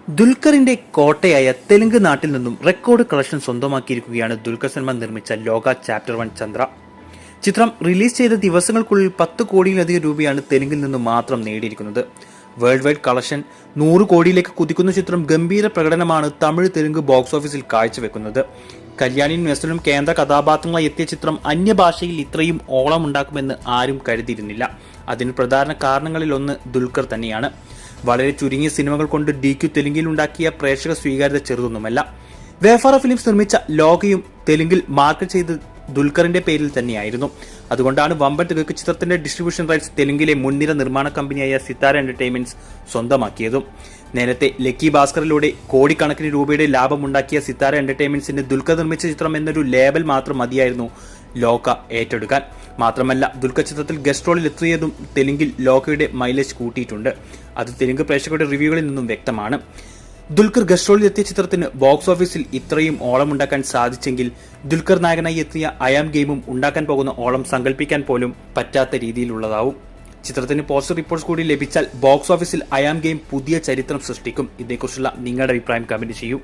ദുൽഖറിന്റെ കോട്ടയായ തെലുങ്ക് നാട്ടിൽ നിന്നും record collection സ്വന്തമാക്കിയിരിക്കുകയാണ് Dulquer Salman നിർമ്മിച്ച ലോക ചാപ്റ്റർ 1 ചന്ദ്ര. ചിത്രം റിലീസ് ചെയ്ത ദിവസങ്ങൾക്കുള്ളിൽ 10 കോടിയിലധികം രൂപയാണ് തെലുങ്കിൽ നിന്നും മാത്രം നേടിയിരിക്കുന്നത്. വേൾഡ് വൈഡ് കളക്ഷൻ 100 കോടിയിലേക്ക് കുതിക്കുന്ന ചിത്രം ഗംഭീര പ്രകടനമാണ് തമിഴ് തെലുങ്ക് ബോക്സ് ഓഫീസിൽ കാഴ്ചവെക്കുന്നത്. കല്യാണിയും നെസ്ലിനും കേന്ദ്ര കഥാപാത്രങ്ങളായി എത്തിയ ചിത്രം അന്യഭാഷയിൽ ഇത്രയും ഓളം ഉണ്ടാക്കുമെന്ന് ആരും കരുതിയിരുന്നില്ല. അതിന് പ്രധാന കാരണങ്ങളിൽ ഒന്ന് ദുൽഖർ തന്നെയാണ്. വളരെ ചുരുങ്ങിയ സിനിമകൾ കൊണ്ട് DQ തെലുങ്കിൽ ഉണ്ടാക്കിയ പ്രേക്ഷക സ്വീകാര്യത ചെറുതൊന്നുമല്ല. വേഫാറ ഫിലിംസ് നിർമ്മിച്ച ലോകയും തെലുങ്കിൽ മാർക്കറ്റ് ചെയ്ത് ദുൽഖറിന്റെ പേരിൽ തന്നെയായിരുന്നു. അതുകൊണ്ടാണ് വമ്പൻ തുകയ്ക്ക് ചിത്രത്തിന്റെ ഡിസ്ട്രിബ്യൂഷൻ റൈറ്റ്സ് തെലുങ്കിലെ മുൻനിര നിർമ്മാണ കമ്പനിയായ സിത്താര എന്റർടൈൻമെന്റ്സ് സ്വന്തമാക്കിയതും. നേരത്തെ ലക്കി ഭാസ്കറിലൂടെ കോടിക്കണക്കിന് രൂപയുടെ ലാഭമുണ്ടാക്കിയ സിത്താര എന്റർടൈൻമെന്റ്സിന് ദുൽഖർ നിർമ്മിച്ച ചിത്രം എന്നൊരു ലേബൽ മാത്രം മതിയായിരുന്നു ലോക ഏറ്റെടുക്കാൻ. മാത്രമല്ല, ദുൽഖർ ചിത്രത്തിൽ ഗസ്റ്റ് റോളിൽ എത്തിയതും തെലുങ്കിൽ ലോകയുടെ മൈലേജ് കൂട്ടിയിട്ടുണ്ട്. അത് തെലുങ്ക് പ്രേക്ഷകരുടെ റിവ്യൂകളിൽ നിന്നും വ്യക്തമാണ്. ദുൽഖർ ഗസ്റ്റ് റോളിൽ എത്തിയ ചിത്രത്തിന് ബോക്സ് ഓഫീസിൽ ഇത്രയും ഓളമുണ്ടാക്കാൻ സാധിച്ചെങ്കിൽ ദുൽഖർ നായകനായി എത്തിയ അയാം ഗെയിമും ഉണ്ടാക്കാൻ പോകുന്ന ഓളം സങ്കല്പിക്കാൻ പോലും പറ്റാത്ത രീതിയിലുള്ളതാവും. ചിത്രത്തിന് പോസിറ്റീവ് റിപ്പോർട്ട്സ് കൂടി ലഭിച്ചാൽ ബോക്സ് ഓഫീസിൽ അയാം ഗെയിം പുതിയ ചരിത്രം സൃഷ്ടിക്കും. ഇതേക്കുറിച്ചുള്ള നിങ്ങളുടെ അഭിപ്രായം കമന്റ് ചെയ്യൂ.